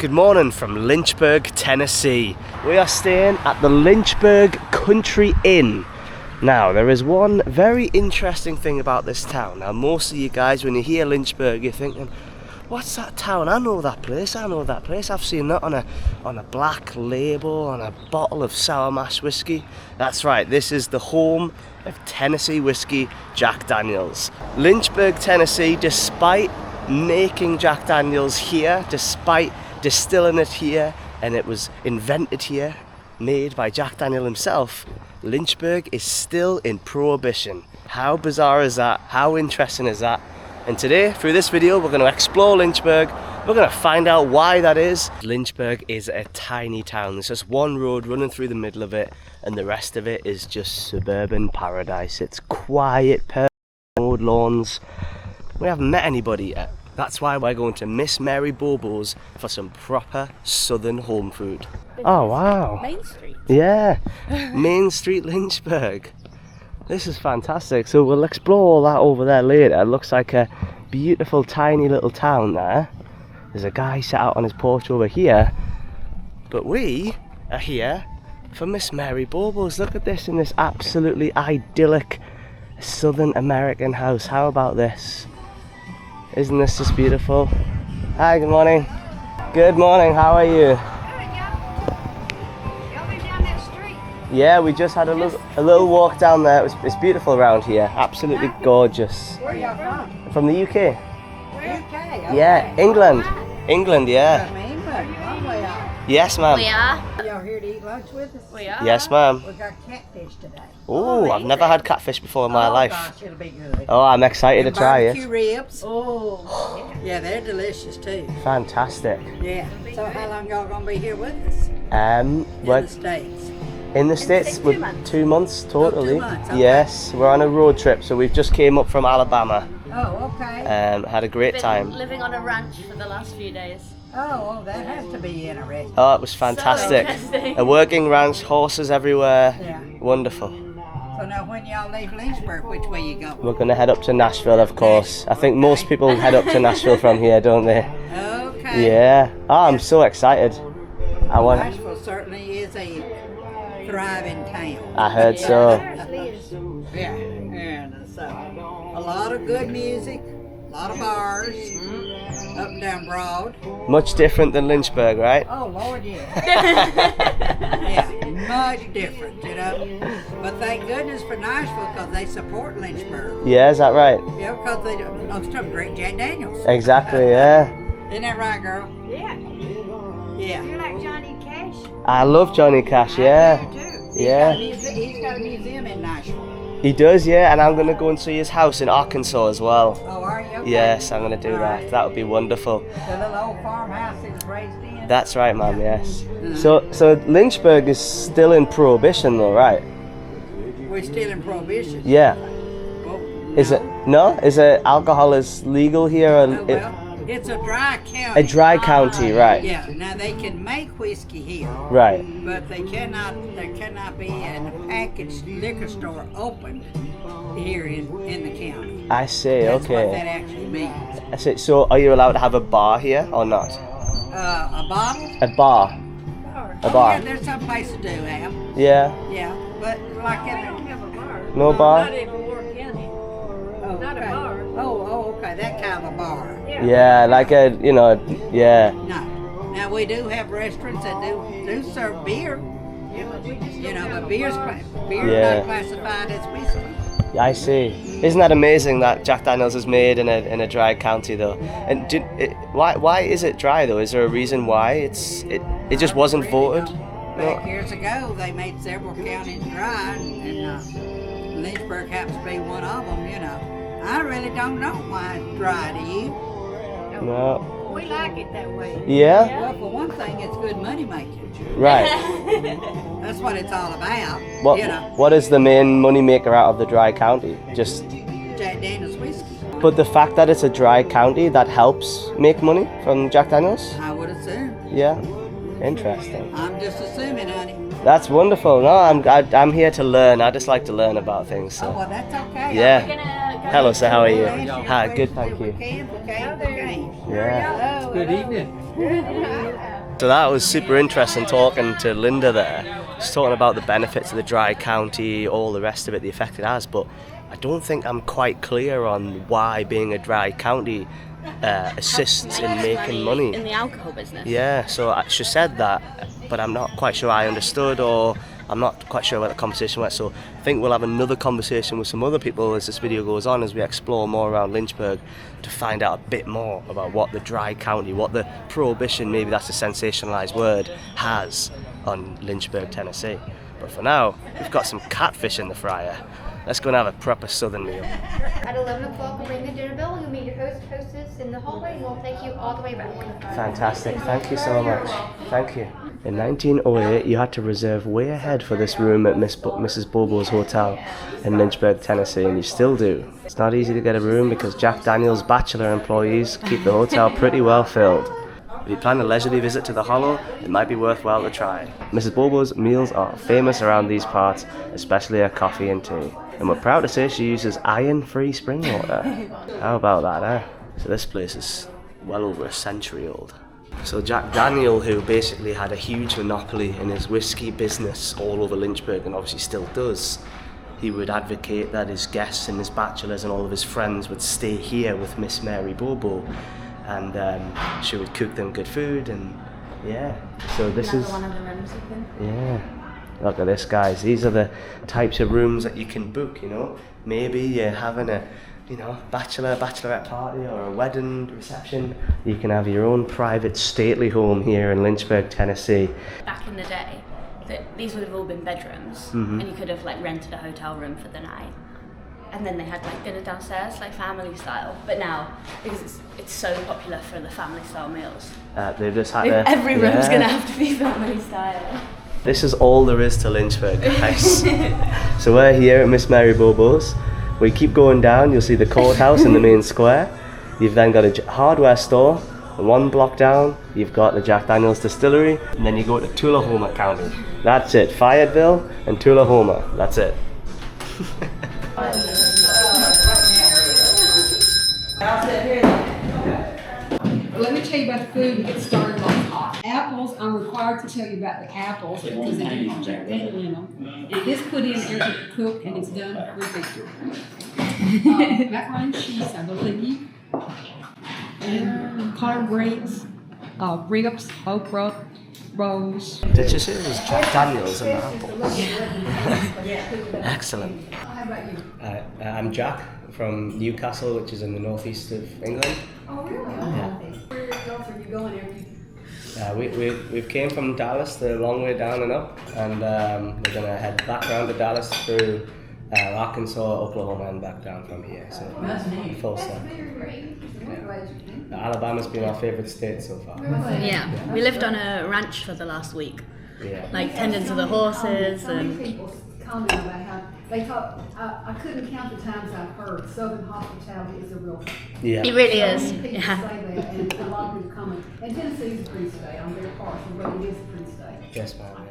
Good morning from Lynchburg, Tennessee. We are staying at the Lynchburg Country Inn. Now, there is one very interesting thing about this town. Now, most of you guys, when you hear Lynchburg, you're thinking, what's that town? I know that place, I've seen that on a black label, on a bottle of sour mash whiskey. That's right, this is the home of Tennessee whiskey, Jack Daniels. Lynchburg, Tennessee, despite making Jack Daniels here, despite distilling it here, and it was invented here, made by Jack Daniel himself, Lynchburg is still in prohibition. How bizarre is that? How interesting is that? And today, through this video, we're going to explore Lynchburg. We're going to find out why that is. Lynchburg is a tiny town. There's just one road running through the middle of it, and the rest of it is just suburban paradise. It's quiet, perfect mowed lawns. We haven't met anybody yet. That's why we're going to Miss Mary Bobo's for some proper southern home food. Oh wow. Main Street. Yeah, Main Street, Lynchburg. This is fantastic. So we'll explore all that over there later. It looks like a beautiful tiny little town there. There's a guy sat out on his porch over here. But we are here for Miss Mary Bobo's. Look at this in this absolutely idyllic Southern American house. How about this? Isn't this just beautiful? Hi, good morning. Good morning, how are you? Y'all been down that street? Yeah, we just had a little walk down there. It's beautiful around here. Absolutely gorgeous. Where y'all from? From the UK. Where? UK. Yeah, England. England, yeah. From England. One way out. Yes, ma'am. We are. Y'all here to eat lunch with us? We are. Yes, ma'am. We got catfish today. Oh, I've never had catfish before in my life. Gosh, it'll be good. Oh, I'm excited to try Barbecue it. ribs. Oh. Yeah, they're delicious too. Fantastic. Yeah. So how long y'all gonna be here with us? Um, In we're the States. in the States with 2 months totally. 2 months, okay. Yes, we're on a road trip, so we've just came up from Alabama. Oh, okay. Had a great Been time. living on a ranch for the last few days. Oh, well, that has to be interesting. Oh, it was fantastic. interesting. A working ranch, horses everywhere. Yeah. Wonderful. So now when y'all leave Lynchburg, which way you go? We're going to head up to Nashville, of course. I think most people head up to Nashville from here, don't they? Okay. Yeah. Oh, I'm so excited. Nashville certainly is a thriving town. I heard so. Yeah, and so a lot of good music, a lot of bars, up and down Broad. Much different than Lynchburg, right? Oh Lord, yeah. Yeah, much different, you know. But thank goodness for Nashville because they support Lynchburg. Yeah, is that right? Yeah, because they most of them drink Jack Daniels. Exactly, yeah. Isn't that right, girl? Yeah. Yeah. You're like Johnny Cash. I love Johnny Cash, yeah. I do too. Yeah. He's got a museum in Nashville. He does, yeah, and I'm going to go and see his house in Arkansas as well. Oh, are you? Okay. Yes, I'm going to do All that. right. That would be wonderful. The little old farmhouse he was raised in. That's right, ma'am, yes. So Lynchburg is still in prohibition though, right? We're still in prohibition. Yeah. Well, Is it? No? Is it alcohol is legal here? Or well, it's a dry county. a dry county, right? Yeah. Now they can make whiskey here, Right. but they cannot. There cannot be a packaged liquor store opened here in the county. I see, That's what that okay. actually means. I see. So are you allowed to have a bar here or not? A bottle. A bar. A bar. Yeah, there's some places do have. Yeah. Yeah, but like I don't have a bar. No bar? Not in Warren County. oh, Not a okay. bar. Oh, okay, that kind of a bar. Yeah, like a, yeah. No. Now we do have restaurants that do serve beer. You know, but beer's Yeah. not classified as whiskey. I see. Isn't that amazing that Jack Daniels is made in a dry county though? And why is it dry though? Is there a reason why it just wasn't voted? Back years ago, they made several counties dry, and Lynchburg happens to be one of them. You know, I really don't know why it's dry. Do you? No. We like it that way. Yeah? Well, for one thing, it's good money making. Right. That's what it's all about. What You know, what is the main money maker out of the dry county? Just Jack Daniels whiskey. but the fact that it's a dry county that helps make money from Jack Daniels? I would assume. Yeah. Interesting. I'm just assuming, honey. That's wonderful. No, I'm here to learn. I just like to learn about things. Oh, So. well, that's okay. Yeah. We're gonna Hello, sir. How are you? Hi, good, thank you. Yeah. Good evening. So that was super interesting talking to Linda there. She's talking about the benefits of the dry county, all the rest of it, the effect it has, but I don't think I'm quite clear on why being a dry county assists in making money. In the alcohol business. Yeah, so she said that, but I'm not quite sure I understood, or I'm not quite sure where the conversation went. So I think we'll have another conversation with some other people as this video goes on, as we explore more around Lynchburg to find out a bit more about what the dry county, what the prohibition, maybe that's a sensationalized word, has on Lynchburg, Tennessee. But for now, we've got some catfish in the fryer. Let's go and have a proper southern meal. At 11 o'clock, we'll ring the dinner bell. You'll meet your hostess in the hallway, and we'll take you all the way back. Fantastic, thank you so much. Thank you. In 1908, you had to reserve way ahead for this room at Mrs. Bobo's Hotel in Lynchburg, Tennessee, and you still do. It's not easy to get a room because Jack Daniel's bachelor employees keep the hotel pretty well filled. If you plan a leisurely visit to the Hollow, it might be worthwhile to try. Mrs. Bobo's meals are famous around these parts, especially her coffee and tea. And we're proud to say she uses iron-free spring water. How about that, eh? So this place is well over a century old. So Jack Daniel, who basically had a huge monopoly in his whiskey business all over Lynchburg, and obviously still does, he would advocate that his guests and his bachelors and all of his friends would stay here with Miss Mary Bobo, and she would cook them good food, and yeah. So this is one of the rooms you can. Yeah. Look at this, guys. These are the types of rooms that you can book, you know. Maybe you're having a, bachelorette party or a wedding reception. You can have your own private stately home here in Lynchburg, Tennessee. Back in the day, these would have all been bedrooms, and you could have rented a hotel room for the night. And then they had dinner downstairs, family style. But now, because it's so popular for the family style meals, They've just had every room's gonna have to be family style. This is all there is to Lynchburg, guys. So we're here at Miss Mary Bobo's. We keep going down, you'll see the courthouse in the main square. You've then got a hardware store. One block down, you've got the Jack Daniel's Distillery. And then you go to Tullahoma County. That's it, Fayetteville and Tullahoma. That's it. Let me tell you about the food and get started on hot. Apples, I'm required to tell you about the apples because they have Jack Daniel in them. And this put in everything cooked and it's done with macaroni and cheese, I believe. And collard greens, ribs, okra, rolls. Did you say it was Jack Daniel's in the apples? Excellent. How about you? I'm Jack from Newcastle, which is in the northeast of England. Oh, really? Yeah. Where else are you going every? We've came from Dallas, the long way down and up, and we're gonna head back around to Dallas through Arkansas, Oklahoma, and back down from here. So full stop. Alabama's been our favorite state so far. Yeah, we lived on a ranch for the last week, Yeah. tending to the horses Many and. people comment about how they thought, I couldn't count the times I've heard Southern hospitality is a real thing. Yeah. It really is. People Yeah. say that, and a lot of people comment. And Tennessee's a free state. I'm very partial, but it is a free state. Yes, ma'am. Yeah.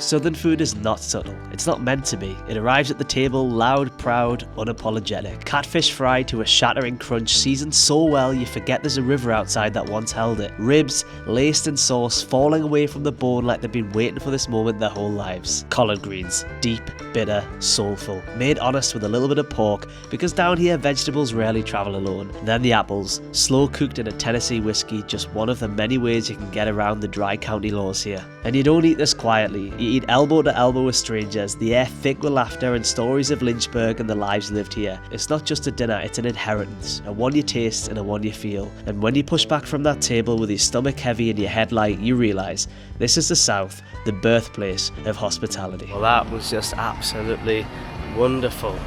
Southern food is not subtle. It's not meant to be. It arrives at the table loud, proud, unapologetic. Catfish fried to a shattering crunch, seasoned so well you forget there's a river outside that once held it. Ribs, laced in sauce, falling away from the bone like they've been waiting for this moment their whole lives. Collard greens, deep, bitter, soulful. Made honest with a little bit of pork, because down here vegetables rarely travel alone. Then the apples, slow cooked in a Tennessee whiskey, just one of the many ways you can get around the dry county laws here. And you don't eat this quietly. You eat elbow to elbow with strangers, the air thick with laughter and stories of Lynchburg and the lives lived here. It's not just a dinner, it's an inheritance, a one you taste and a one you feel. And when you push back from that table with your stomach heavy and your head light, you realise this is the South, the birthplace of hospitality. Well, that was just absolutely wonderful.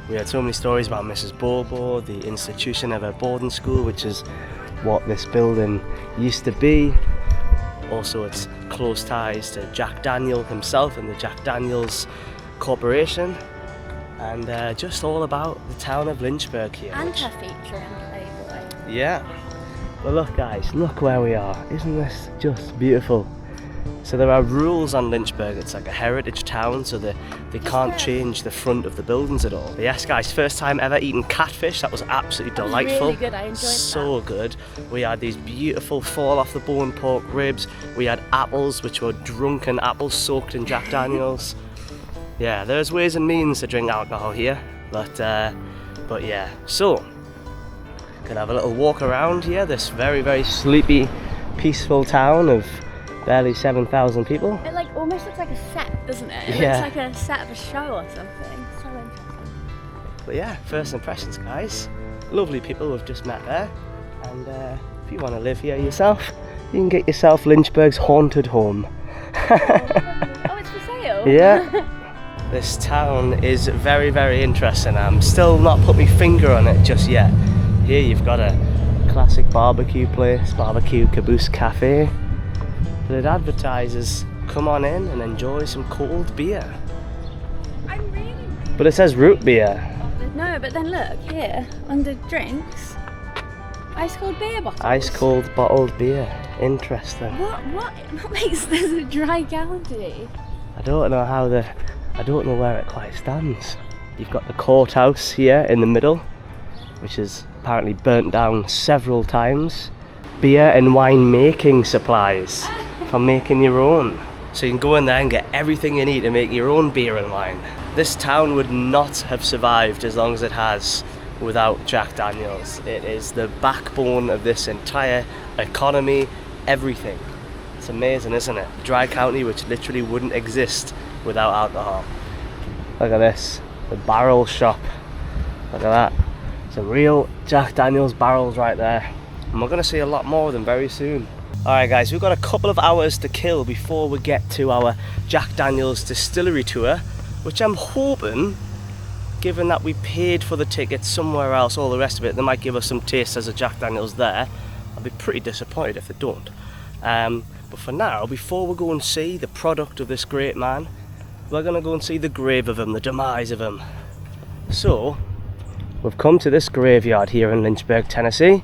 We had so many stories about Mrs. Bobo, the institution of her boarding school, which is what this building used to be. Also, its close ties to Jack Daniel himself and the Jack Daniels Corporation, and just all about the town of Lynchburg here. And her feature in Playboy. Yeah. Well, look, guys, look where we are. Isn't this just beautiful? So there are rules on Lynchburg. It's like a heritage town, so they can't change the front of the buildings at all. But yes guys, first time ever eating catfish. That was absolutely delightful. Really good, I enjoyed so good. We had these beautiful fall off the bone pork ribs. We had apples, which were drunken apples soaked in Jack Daniels. Yeah, there's ways and means to drink alcohol here, but yeah. So gonna have a little walk around here, this very, very sleepy, peaceful town of barely 7,000 people. It like almost looks like a set, doesn't it? It Yeah. looks like a set of a show or something. So interesting. But yeah, first impressions guys. Lovely people we've just met there. And if you want to live here yourself, you can get yourself Lynchburg's haunted home. Oh, it's for sale? Yeah. This town is very, very interesting. I'm still not put my finger on it just yet. Here you've got a classic barbecue place, barbecue caboose cafe. But it advertises, come on in and enjoy some cold beer. I'm really... But it says root beer. No, but then look, here, under drinks, ice cold beer bottles. Ice cold bottled beer. Interesting. What makes this a dry county? I don't know where it quite stands. You've got the courthouse here in the middle, which is apparently burnt down several times. Beer and wine making supplies for making your own. So you can go in there and get everything you need to make your own beer and wine. This town would not have survived as long as it has without Jack Daniels. It is the backbone of this entire economy, everything. It's amazing, isn't it? Dry county which literally wouldn't exist without alcohol. Look at this, the barrel shop. Look at that. Some real Jack Daniels barrels right there. And we're going to see a lot more of them very soon. Alright guys, we've got a couple of hours to kill before we get to our Jack Daniels distillery tour, which I'm hoping, given that we paid for the tickets somewhere else, all the rest of it, they might give us some taste as a Jack Daniels there. I'll be pretty disappointed if they don't. But for now, before we go and see the product of this great man, we're going to go and see the grave of him, the demise of him. So, we've come to this graveyard here in Lynchburg, Tennessee,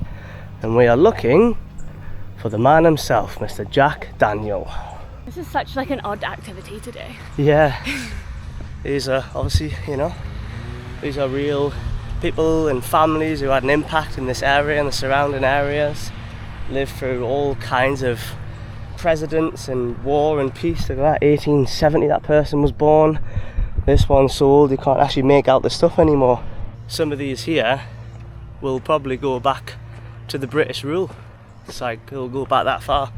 and we are looking for the man himself, Mr. Jack Daniel. This is such like an odd activity to do. Yeah, these are obviously, you know, these are real people and families who had an impact in this area and the surrounding areas, lived through all kinds of presidents and war and peace. Look at that, 1870 that person was born. This one sold, you can't actually make out the stuff anymore. Some of these here will probably go back to the British rule. It's like it'll go back that far.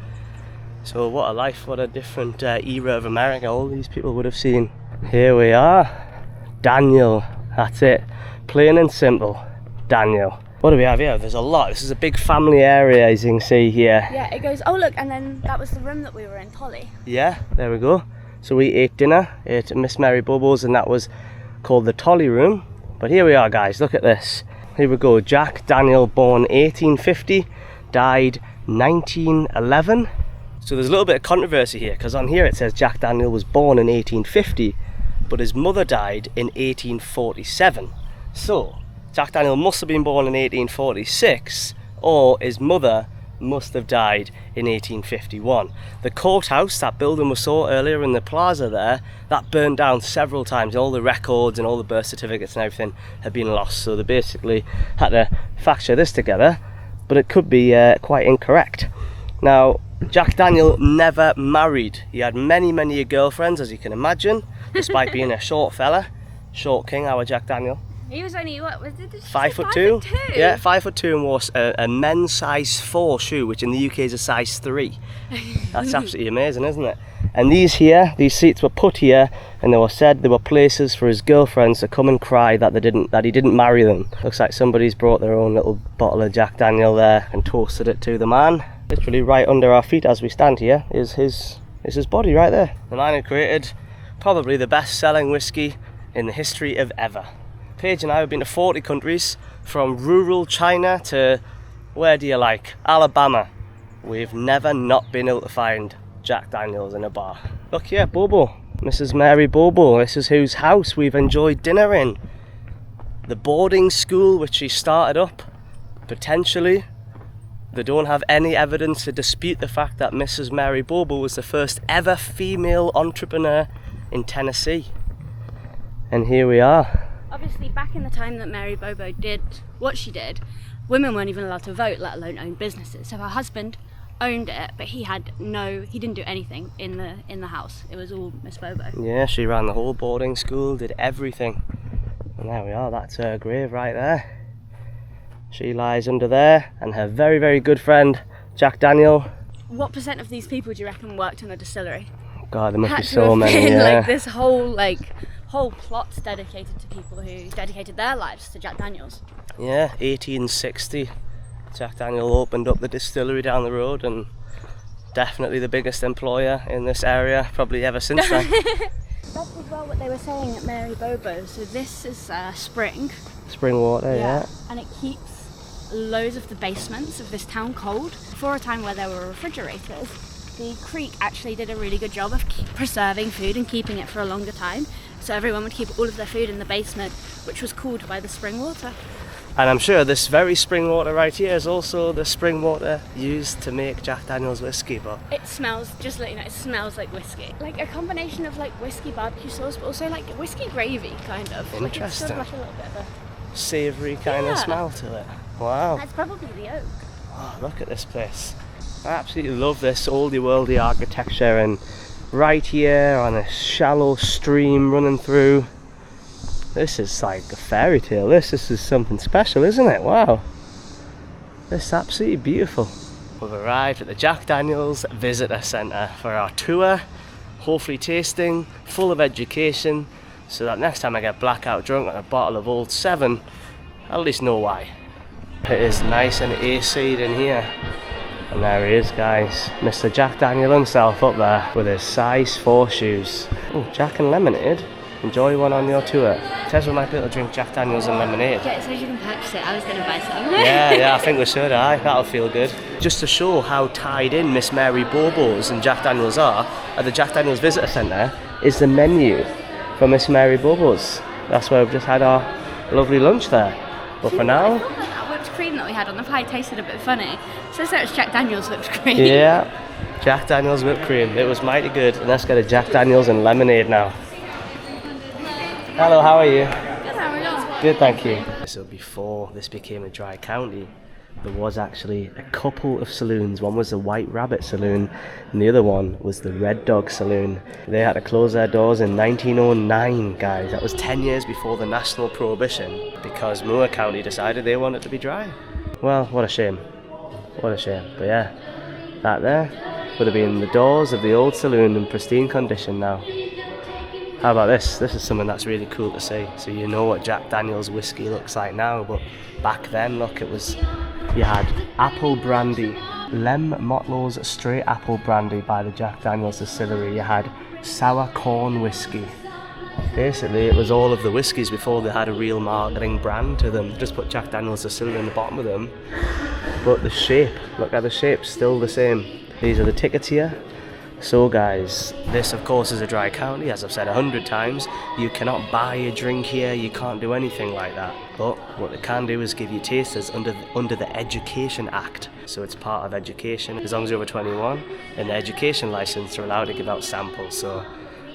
So what a life, what a different era of America all these people would have seen. Here we are, Daniel, that's it, plain and simple, Daniel. What do we have here? There's a lot. This is a big family area, as you can see here. Yeah, it goes, oh look, and then that was the room that we were in, Polly. Yeah, there we go. So we ate dinner at Miss Mary Bobo's, and that was called the Tolly Room. But here we are guys, look at this. Here we go, Jack Daniel, born 1850, died 1911. So there's a little bit of controversy here, because on here it says Jack Daniel was born in 1850, but his mother died in 1847. So Jack Daniel must have been born in 1846, or his mother must have died in 1851. The courthouse, that building we saw earlier in the plaza there, that burned down several times. All the records and all the birth certificates and everything had been lost, so they basically had to factor this together, but it could be quite incorrect. Now, Jack Daniel never married. He had many girlfriends, as you can imagine, despite being a short fella. Short king, our Jack Daniel. He was only, what was it? 5'2". Yeah, 5'2", and wore a men's size 4 shoe, which in the UK is a size 3. That's absolutely amazing, isn't it? And these here, these seats were put here, and they were said they were places for his girlfriends to come and cry that he didn't marry them. Looks like somebody's brought their own little bottle of Jack Daniel there and toasted it to the man. Literally right under our feet as we stand here is his body right there. The man who created probably the best-selling whiskey in the history of ever. Paige and I have been to 40 countries, from rural China to, where do you like, Alabama. We've never not been able to find Jack Daniels in a bar. Look here, Bobo, Mrs. Mary Bobo, this is whose house we've enjoyed dinner in. The boarding school which she started up, potentially They don't have any evidence to dispute the fact that Mrs. Mary Bobo was the first ever female entrepreneur in Tennessee. And here we are. Obviously, back in the time that Mary Bobo did what she did, women weren't even allowed to vote, let alone own businesses. So her husband owned it, but he didn't do anything in the house. It was all Miss Bobo. Yeah, she ran the whole boarding school, did everything. And there we are, that's her grave right there. She lies under there, and her very, very good friend, Jack Daniel. What percent of these people do you reckon worked in a distillery? God, there must Had be to so have many, been, yeah. like, this whole plot's dedicated to people who dedicated their lives to Jack Daniels. Yeah, 1860. Jack Daniel opened up the distillery down the road, and definitely the biggest employer in this area probably ever since then. That's as well what they were saying at Mary Bobo. So this is spring. Spring water, yeah. And it keeps loads of the basements of this town cold. For a time where there were refrigerators, the creek actually did a really good job of preserving food and keeping it for a longer time. So everyone would keep all of their food in the basement, which was cooled by the spring water. And I'm sure this very spring water right here is also the spring water used to make Jack Daniel's whiskey, but it smells, just let you know, it smells like whiskey. Like a combination of like whiskey barbecue sauce, but also like whiskey gravy, kind of. Interesting. Like it's sort of like a little bit of a savoury kind of smell to it. Wow. That's probably the oak. Oh, look at this place. I absolutely love this oldie worldy architecture, and right here on a shallow stream running through. This is like a fairy tale. This is something special, isn't it? Wow. This is absolutely beautiful. We've arrived at the Jack Daniel's Visitor Centre for our tour, hopefully tasting, full of education, so that next time I get blackout drunk on a bottle of Old 7, I'll at least know why. It is nice and AC'd in here. And there he is, guys. Mr. Jack Daniel himself up there with his size 4 shoes. Oh, Jack and lemonade. Enjoy one on your tour. Tez, we might be able to drink Jack Daniels and lemonade. Yeah, so you can purchase it. I was going to buy some. Yeah, I think we should, that'll feel good. Just to show how tied in Miss Mary Bobo's and Jack Daniels are, at the Jack Daniels Visitor Centre is the menu for Miss Mary Bobo's. That's where we've just had our lovely lunch there. But for now... I thought that whipped cream that we had on the pie tasted a bit funny. So it's Jack Daniels whipped cream. Yeah, Jack Daniels whipped cream. It was mighty good. And let's get a Jack Daniels and lemonade now. Hello, how are you? Good, how are you? Good, thank you. So before this became a dry county, there was actually a couple of saloons. One was the White Rabbit Saloon, and the other one was the Red Dog Saloon. They had to close their doors in 1909, guys. That was 10 years before the national prohibition, because Moore County decided they wanted to be dry. Well, what a shame. What a shame. But yeah, that there would have been the doors of the old saloon in pristine condition now. How about this? This is something that's really cool to see. So you know what Jack Daniel's whiskey looks like now, but back then, look, it was, you had apple brandy, Lem Motlow's straight apple brandy by the Jack Daniel's Distillery. You had sour corn whiskey. Basically, it was all of the whiskies before they had a real marketing brand to them. Just put Jack Daniel's Distillery in the bottom of them. But the shape, look at the shape, still the same. These are the tickets here. So guys, this of course is a dry county, as I've said 100 times. You cannot buy a drink here, you can't do anything like that. But what they can do is give you tasters under the Education Act. So it's part of education. As long as you're over 21, and the education license, you're allowed to give out samples. So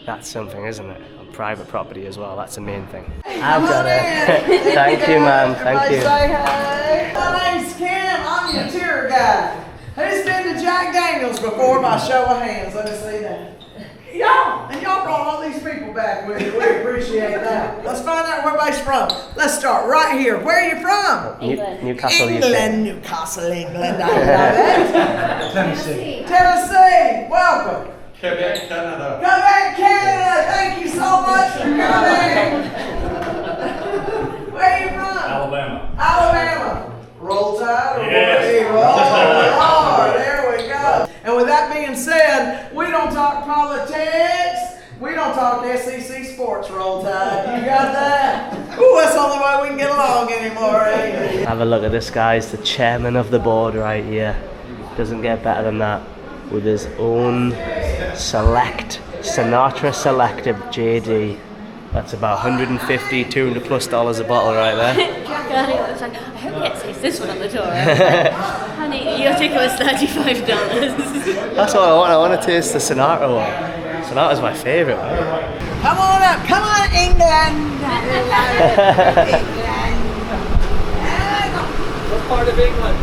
that's something, isn't it? On private property as well, that's the main thing. I've got it. Thank you, man, thank you. Say hi. My name's Kim, I'm your tour guide. Who's been to Jack Daniels before by show of hands? Let me see that. Y'all! And y'all brought all these people back with you. We appreciate that. Let's find out where everybody's from. Let's start right here. Where are you from? England. Newcastle, England, UK. Newcastle, England. I love it. Tennessee. Tennessee, welcome. Quebec, Canada. Quebec, Canada. Thank you so much for coming. Where are you from? Alabama. Alabama. Roll Tide or Yes. Oh, there we go. And with that being said, we don't talk politics. We don't talk SEC sports, Roll Tide. You got that? Ooh, that's the only way we can get along anymore, ain't it? Have a look at this, guys, the chairman of the board right here. Doesn't get better than that. With his own select, Sinatra Selective JD. That's about $150, $200 plus a bottle right there. Jack Daniels was like, I hope he gets to taste this one on the tour. I was like, funny. Your ticket was $35. That's what I want. I want to taste the Sonata one. Sonata's my favourite one. Come on up, come on, England. What part of England?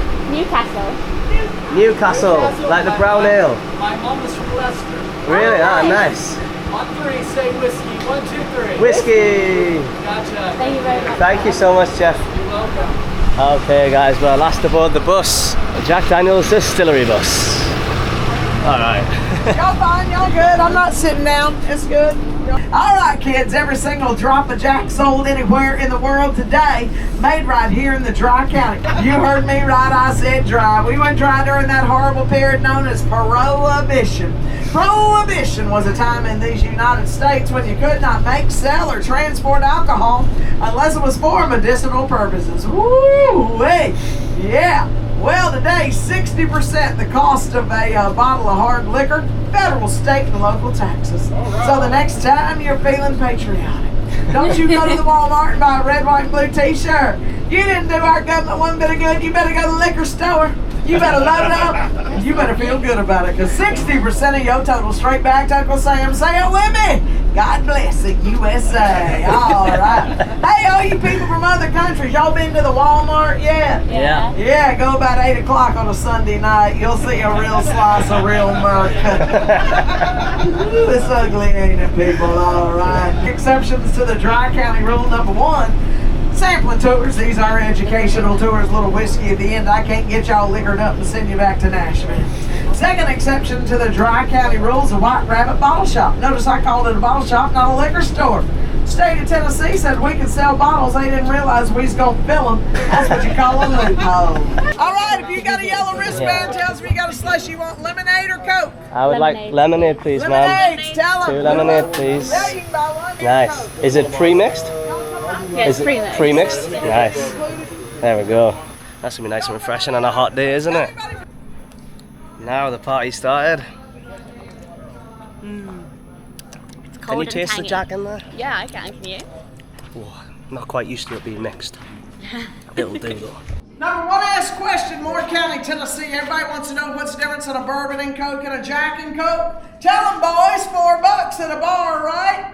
Newcastle, like the brown ale. My mom is from Leicester. Really? Ah, nice. On 3, say whiskey. 1, 2, 3. Whiskey. Gotcha. Thank you very much. Thank you so much, Jeff. You're welcome. Okay, guys, we're last aboard the bus. The Jack Daniel's Distillery bus. All right. Y'all fine, y'all good. I'm not sitting down. It's good. All right, kids. Every single drop of Jack sold anywhere in the world today made right here in the Dry County. You heard me right. I said dry. We went dry during that horrible period known as Prohibition. Prohibition was a time in these United States when you could not make, sell, or transport alcohol unless it was for medicinal purposes. Woo-wee! Yeah. Well, today, 60% the cost of a bottle of hard liquor, federal, state, and local taxes. So the next time you're feeling patriotic, don't you go to the Walmart and buy a red, white, and blue t-shirt. You didn't do our government one bit of good. You better go to the liquor store. You better load up, and you better feel good about it, because 60% of your total straight back to Uncle Sam. Say it with me. God bless the USA. All right. Hey, all you people from other countries, y'all been to the Walmart yet? Yeah. Yeah, go about 8 o'clock on a Sunday night. You'll see a real slice of real murk. Ooh, it's ugly, ain't it, people? All right. Exceptions to the Dry County rule number 1. Sampling tours. These are educational tours. Little whiskey at the end. I can't get y'all liquored up and send you back to Nashville. Second exception to the Dry County rules, a White Rabbit bottle shop. Notice I called it a bottle shop, not a liquor store. State of Tennessee said we could sell bottles. They didn't realize we was going to fill them. That's what you call a loophole. All right, if you got a yellow wristband, tells me you got a slush. You want lemonade or Coke? I would like lemonade, please, ma'am. Lemonades, tell them. 2 lemonade, please. Yeah, you can buy one. Nice. Is it pre-mixed? Yeah, it's Is it pre-mixed. pre-mixed? Nice. There we go. That's gonna be nice and refreshing on a hot day, isn't it? Now the party started. Can you taste the Jack in there? Yeah, I can you? Oh, not quite used to it being mixed. It'll do though. Number 1 asked question, Moore County, Tennessee. Everybody wants to know what's the difference in a bourbon and Coke and a Jack and Coke. Tell them, boys, $4 at a bar, right?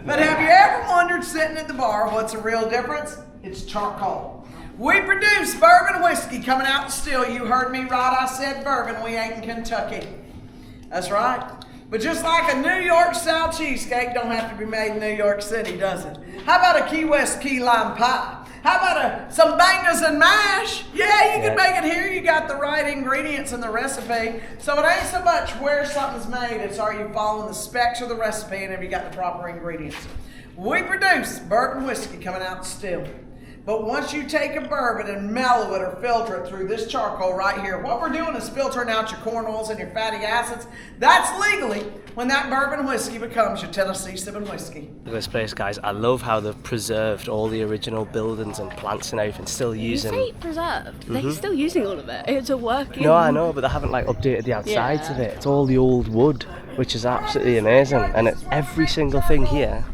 But have you ever wondered, sitting at the bar, what's the real difference? It's charcoal. We produce bourbon whiskey coming out and still. You heard me right, I said bourbon. We ain't in Kentucky. That's right. But just like a New York style cheesecake don't have to be made in New York City, does it? How about a Key West key lime pie? How about some bangers and mash? Yeah, you can make it here. You got the right ingredients in the recipe. So it ain't so much where something's made, it's are you following the specs of the recipe and have you got the proper ingredients. We produce bourbon whiskey coming out still. But once you take a bourbon and mellow it or filter it through this charcoal right here, what we're doing is filtering out your corn oils and your fatty acids. That's legally when that bourbon whiskey becomes your Tennessee sipping whiskey. This place, guys, I love how they've preserved all the original buildings and plants and everything, still using. You say preserved. They're still using all of it. It's a working. No, I know, but they haven't like updated the outsides of it. It's all the old wood, which is absolutely amazing, and every single thing here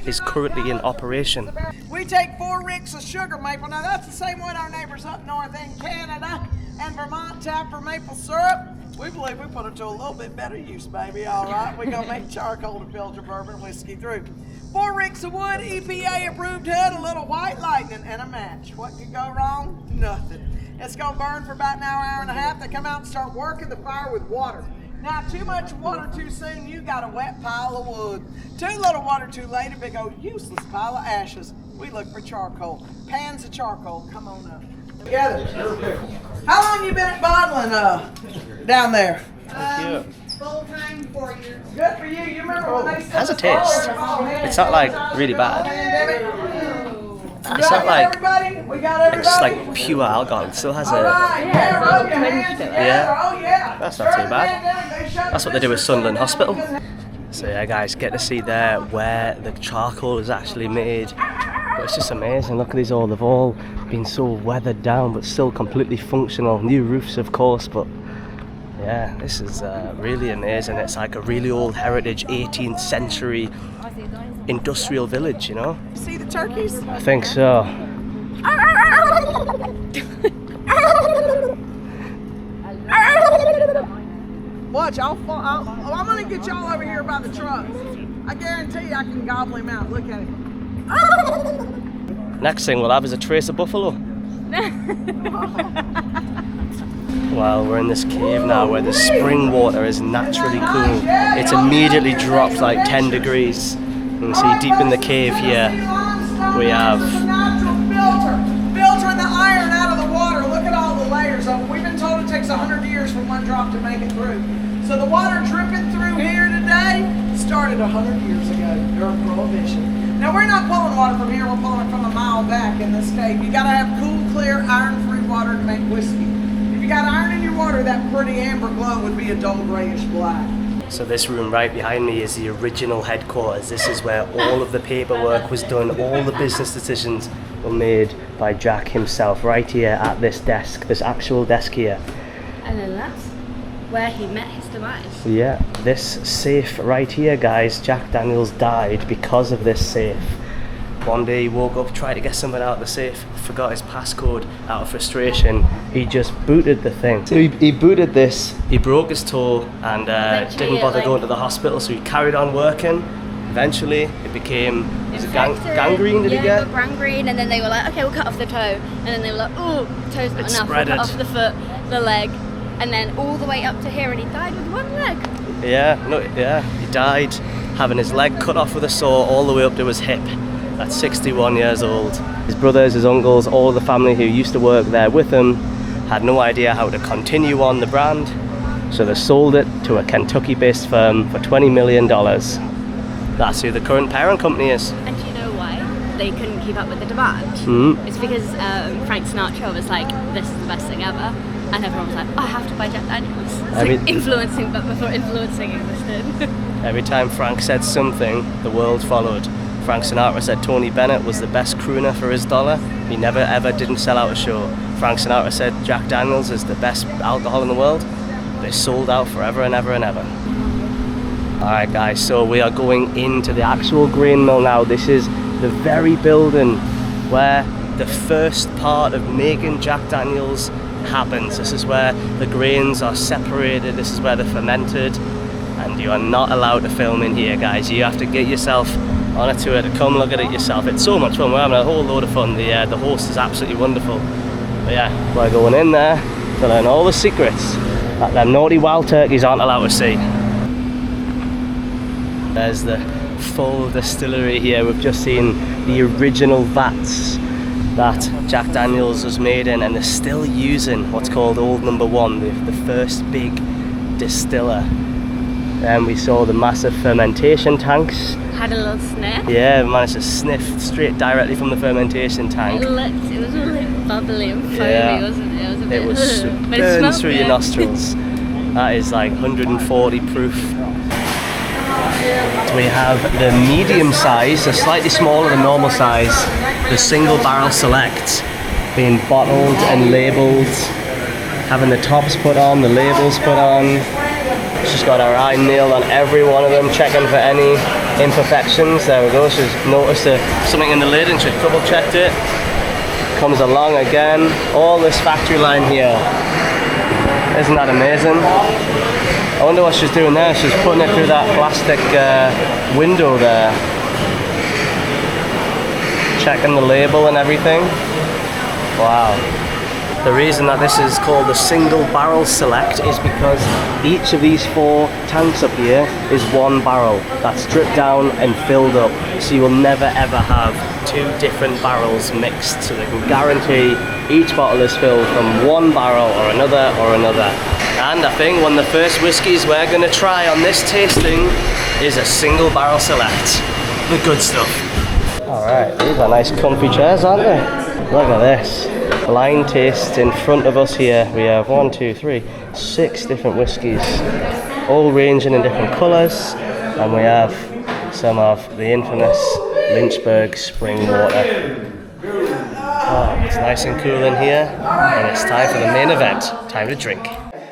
is currently in operation. We take 4 ricks of sugar maple. Now that's the same one our neighbors up north in Canada and Vermont tap for maple syrup. We believe we put it to a little bit better use, baby. All right, we're gonna make charcoal to filter bourbon whiskey through. 4 ricks of wood, EPA approved hood, a little white lightning, and a match. What could go wrong? Nothing. It's gonna burn for about an hour, hour and a half. They come out and start working the fire with water. Now, too much water too soon, you got a wet pile of wood. Too little water too late, a big old useless pile of ashes. We look for charcoal. Pans of charcoal, come on up. Together. How long you been at bottling down there? Full time 4 years. Good for you. You remember when they said Has a taste. It's not like really bad. It's not like it's like pure alcohol. It still has a yeah. That's not too bad. That's what they do at Sunderland Hospital. So yeah, guys, get to see there where the charcoal is actually made. But it's just amazing. Look at these all. They've all been so weathered down, but still completely functional. New roofs, of course, but yeah, this is really amazing. It's like a really old heritage 18th century industrial village, you know? See the turkeys? I think so. Watch, I'm gonna get y'all over here by the trucks. I guarantee you I can gobble him out. Look at him. Next thing we'll have is a trace of buffalo. Well, we're in this cave now where the spring water is naturally cool. It's immediately dropped like 10 degrees. You can see deep in the cave here we have filtering the iron out of the water. Look at all the layers of it. We've been told it takes 100 years from one drop to make it through. So the water dripping through here today started 100 years ago during Prohibition. Now we're not pulling water from here, we're pulling it from a mile back in this cave. You gotta have cool, clear, iron-free water to make whiskey. If you got iron in your water, that pretty amber glow would be a dull grayish black. So this room right behind me is the original headquarters. This is where all of the paperwork was done, all the business decisions were made by Jack himself, right here at this desk, this actual desk here. And then that's where he met his demise. Yeah, this safe right here, guys, Jack Daniels died because of this safe. One day he woke up, tried to get something out of the safe, forgot his passcode. Out of frustration, he just booted the thing. So he booted this, he broke his toe and didn't bother going to the hospital, so he carried on working. Eventually it became gangrene, did he get? Yeah, gangrene, and then they were like, okay, we'll cut off the toe. And then they were like, oh, toe's not enough, we'll cut off the foot, the leg, and then all the way up to here, and he died with one leg. He died having his leg cut off with a saw all the way up to his hip. At 61 years old. His brothers, his uncles, all of the family who used to work there with him had no idea how to continue on the brand, so they sold it to a Kentucky-based firm for $20 million. That's who the current parent company is. And do you know why they couldn't keep up with the demand? It's because Frank Sinatra was like, this is the best thing ever, and everyone was like, oh, I have to buy Jack Daniels. It's like influencing, but before influencing existed. Every time Frank said something, the world followed. Frank Sinatra said Tony Bennett was the best crooner for his dollar. He never ever didn't sell out a show. Frank Sinatra said Jack Daniels is the best alcohol in the world. They sold out forever and ever and ever. Alright guys, so we are going into the actual grain mill now. This is the very building where the first part of making Jack Daniels happens. This is where the grains are separated, this is where they're fermented, and you are not allowed to film in here, guys. You have to get yourself on a tour to come look at it yourself. It's so much fun. We're having a whole load of fun. The host is absolutely wonderful. But yeah, we're going in there to learn all the secrets that them naughty wild turkeys aren't allowed to see. There's the full distillery here. We've just seen the original vats that Jack Daniels was made in, and they're still using what's called Old Number One, the first big distiller. Then we saw the massive fermentation tanks. Had a little sniff. Yeah, we managed to sniff straight directly from the fermentation tank. It was all like bubbly and foamy, wasn't it? It was a bit. It was but it burned smelled through good. your nostrils. That is like 140 proof. We have the medium size, the slightly smaller than normal size, the single barrel select, being bottled and labelled, having the tops put on, the labels put on. She's got her eye nailed on every one of them, checking for any imperfections. There we go, she's noticed something in the lid and she double checked it. Comes along again, all this factory line here. Isn't that amazing? I wonder what she's doing there. She's putting it through that plastic window there. Checking the label and everything. Wow. The reason that this is called the single barrel select is because each of these 4 tanks up here is one barrel that's stripped down and filled up. So you will never ever have 2 different barrels mixed. So they can guarantee each bottle is filled from one barrel or another or another. And I think one of the first whiskies we're going to try on this tasting is a single barrel select. The good stuff. Alright, these are nice comfy chairs, aren't they? Look at this. Blind taste in front of us here. We have 1, 2, 3, 6 different whiskies, all ranging in different colours, and we have some of the infamous Lynchburg spring water. Oh, it's nice and cool in here, and it's time for the main event. Time to drink.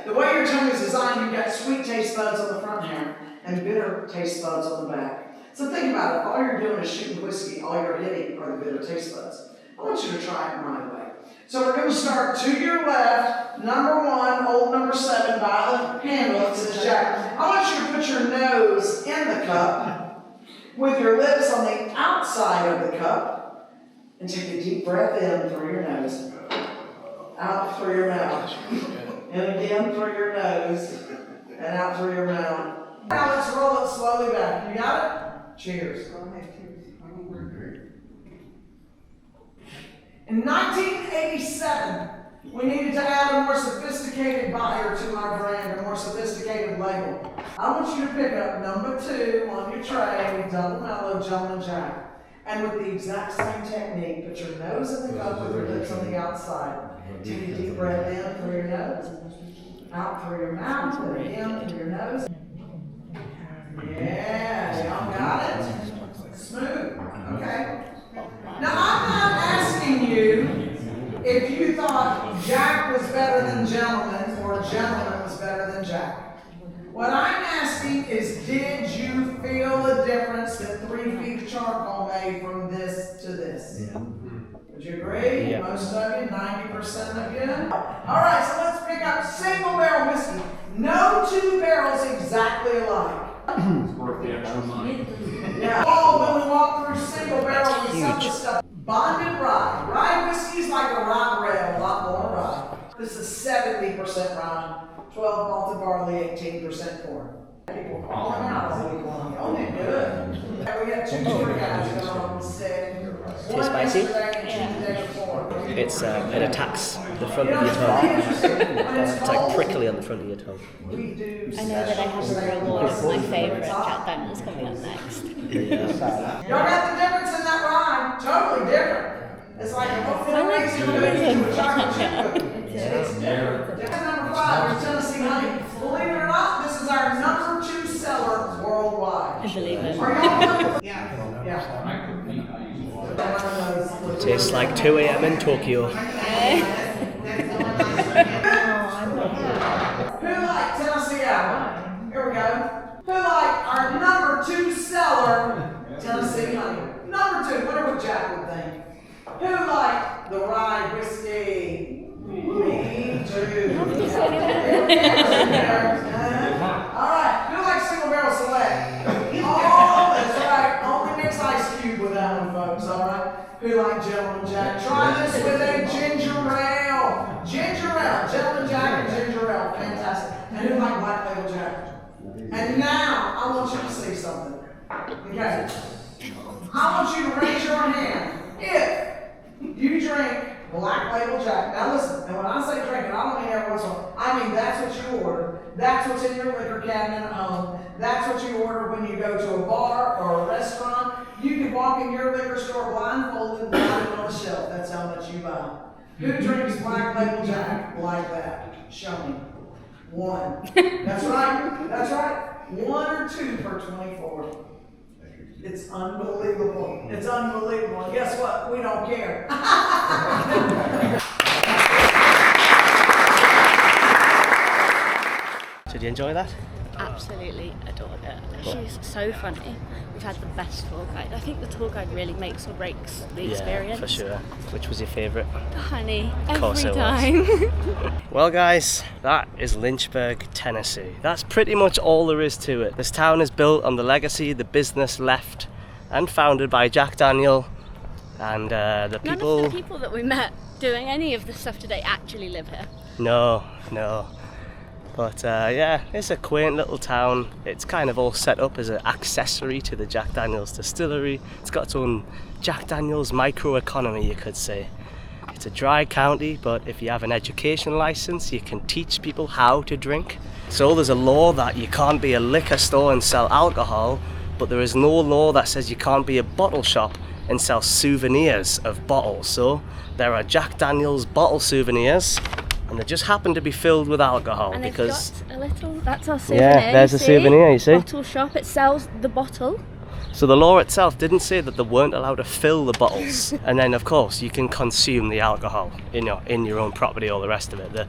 The way your tongue is designed, you've got sweet taste buds on the front here and bitter taste buds on the back. So think about it. If all you're doing is shooting whiskey, all you're hitting are the bitter taste buds. I want you to try it my way. So we're going to start to your left, number 1, old number 7, by the handle. It says Jack. I want you to put your nose in the cup with your lips on the outside of the cup and take a deep breath in through your nose, out through your mouth, and again through your nose and out through your mouth. Now let's roll it slowly back. You got it? Cheers. In 1987, we needed to add a more sophisticated buyer to our brand, a more sophisticated label. I want you to pick up number 2 on your tray, Double Mellow Gentleman Jack. And with the exact same technique, put your nose in the cup with your lips on the outside. Take a deep breath in through your nose, out through your mouth, and in through your nose. Yeah, y'all got it? Smooth. Okay. Now, I'm not asking you if you thought Jack was better than gentleman or gentleman was better than Jack. What I'm asking is, did you feel the difference that 3 feet of charcoal made from this to this? Yeah. Would you agree? Yeah. Most of you, 90% of you? All right, so let's pick up single barrel whiskey. No 2 barrels exactly alike. Yeah. Oh, when we walk through single barrel, we sell this stuff. Bonded rye. Rye whiskey's like a rye rail, a lot more rye. This is 70% rye, 12 malted barley, 18% corn. People calling out all week long. Y'all did good. And we got 2 tour guys going on instead. Too spicy? It attacks the front of your tongue. It's like prickly on the front of your tongue. I know that I have a reward of my favourite Jack Daniels coming up next. Yeah. Y'all got the difference in that rhyme? Totally different. It's like a chocolate chip. It's different. Number 5 is Tennessee Honey. Believe it or not, this is our number 2 seller worldwide. I believe it. Are y'all? Yeah. Tastes like 2 a.m. in Tokyo. Who like Tennessee Apple? Here we go. Who like our number 2 seller, Tennessee Honey? Number 2, whatever Jack would think. Who like the rye whiskey? Me too. Alright, who likes single barrel select? Oh, that's right. Only mix ice cube with that one, folks, alright? Who like Gentleman Jack? Try this with a ginger ale. Ginger ale. Gentleman Jack and ginger ale. Fantastic. And who like Black Label Jack? And now, I want you to see something. Okay? I want you to raise your hand if you drink Black Label Jack. Now listen, and when I say drink it, I don't mean every once in a while. I mean that's what you order. That's what's in your liquor cabinet at home. That's what you order when you go to a bar or a restaurant. You can walk in your liquor store blindfolded and buy it on the shelf. That's how much you buy. Who drinks Black Label Jack like that? Show me. 1. That's right. That's right. 1 or 2 per 24. It's unbelievable. It's unbelievable. And guess what? We don't care. Did you enjoy that? Absolutely adored it. She's so funny. We've had the best tour guide. I think the tour guide really makes or breaks the experience. For sure. Which was your favourite? Honey, Course every it time. Well guys, that is Lynchburg, Tennessee. That's pretty much all there is to it. This town is built on the legacy, the business left and founded by Jack Daniel, and the people... None of the people that we met doing any of the stuff today actually live here. No. But yeah, it's a quaint little town. It's kind of all set up as an accessory to the Jack Daniel's distillery. It's got its own Jack Daniel's microeconomy, you could say. It's a dry county, but if you have an education license, you can teach people how to drink. So there's a law that you can't be a liquor store and sell alcohol, but there is no law that says you can't be a bottle shop and sell souvenirs of bottles. So there are Jack Daniel's bottle souvenirs, and they just happen to be filled with alcohol. And because they've got a little, that's our souvenir. Yeah, there's a souvenir, you see? Bottle shop, it sells the bottle. So the law itself didn't say that they weren't allowed to fill the bottles. And then of course you can consume the alcohol in your own property, all the rest of it.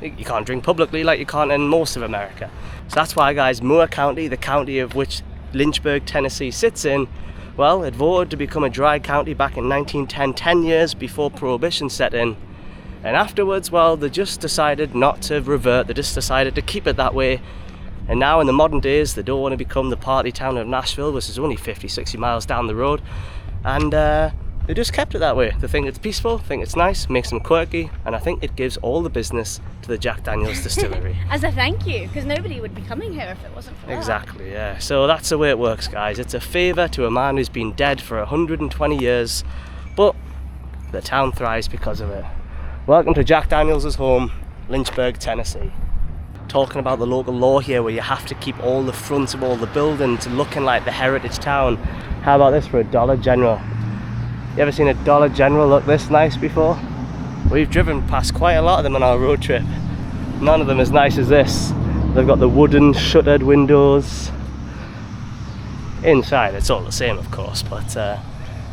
You can't drink publicly like you can't in most of America. So that's why, guys, Moore County, the county of which Lynchburg, Tennessee sits in, well, it voted to become a dry county back in 1910, 10 years before Prohibition set in. And afterwards, well, they just decided not to revert, they just decided to keep it that way. And now in the modern days, they don't want to become the party town of Nashville, which is only 50-60 miles down the road. And they just kept it that way. They think it's peaceful, think it's nice, makes them quirky, and I think it gives all the business to the Jack Daniel's Distillery. As a thank you, because nobody would be coming here if it wasn't for that. Exactly, yeah. So that's the way it works, guys. It's a favour to a man who's been dead for 120 years, but the town thrives because of it. Welcome to Jack Daniel's home, Lynchburg, Tennessee. Talking about the local law here, where you have to keep all the fronts of all the buildings looking like the heritage town. How about this for a Dollar General? You ever seen a Dollar General look this nice before? We've driven past quite a lot of them on our road trip. None of them as nice as this. They've got the wooden shuttered windows. Inside it's all the same, of course, but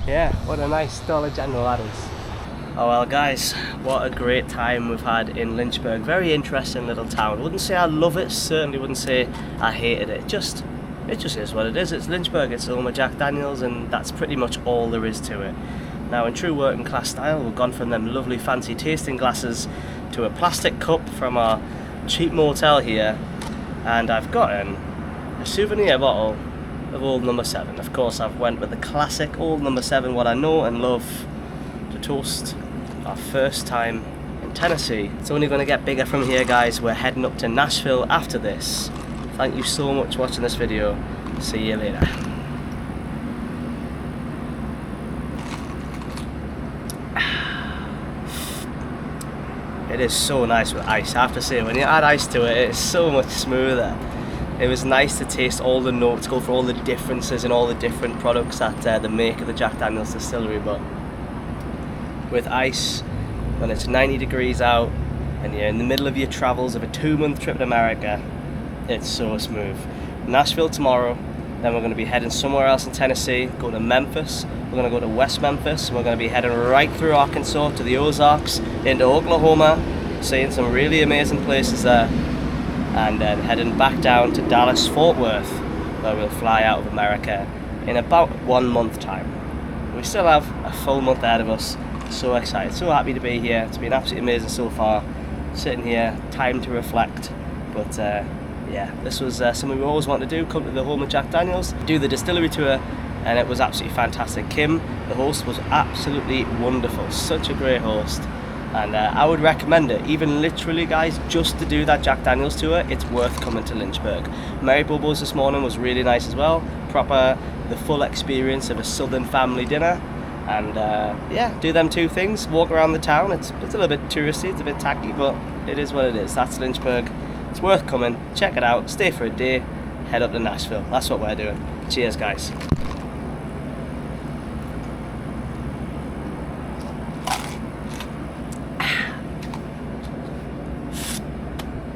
yeah, what a nice Dollar General that is. Oh well, guys, what a great time we've had in Lynchburg. Very interesting little town. Wouldn't say I love it, certainly wouldn't say I hated it. It just is what it is. It's Lynchburg, it's the home of Jack Daniel's, and that's pretty much all there is to it. Now, in true working class style, we've gone from them lovely fancy tasting glasses to a plastic cup from our cheap motel here, and I've gotten a souvenir bottle of Old Number 7. Of course, I've went with the classic Old Number 7, what I know and love, to toast our first time in Tennessee. It's only going to get bigger from here, guys. We're heading up to Nashville after this. Thank you so much for watching this video. See you later. It is so nice with ice, I have to say. When you add ice to it, it's so much smoother. It was nice to taste all the notes, go for all the differences and all the different products that they make at the Jack Daniel's Distillery. But with ice, when it's 90 degrees out and you're in the middle of your travels of a 2-month trip to America, it's so smooth. Nashville tomorrow, then we're going to be heading somewhere else in Tennessee, go to Memphis, we're going to go to West Memphis, we're going to be heading right through Arkansas to the Ozarks, into Oklahoma, seeing some really amazing places there, and then heading back down to Dallas, Fort Worth, where we'll fly out of America in about 1 month time. We still have a full month ahead of us. So excited, so happy to be here. It's been absolutely amazing so far. Sitting here, time to reflect. But yeah, this was something we always wanted to do, come to the home of Jack Daniel's, do the distillery tour, and it was absolutely fantastic. Kim, the host, was absolutely wonderful, such a great host. And I would recommend it, even literally, guys, just to do that Jack Daniel's tour, it's worth coming to Lynchburg. Mary Bobo's this morning was really nice as well, proper, the full experience of a southern family dinner. And yeah, do them two things, walk around the town. It's a little bit touristy, it's a bit tacky, but it is what it is. That's Lynchburg. It's worth coming, check it out, stay for a day, head up to Nashville. That's what we're doing. Cheers, guys.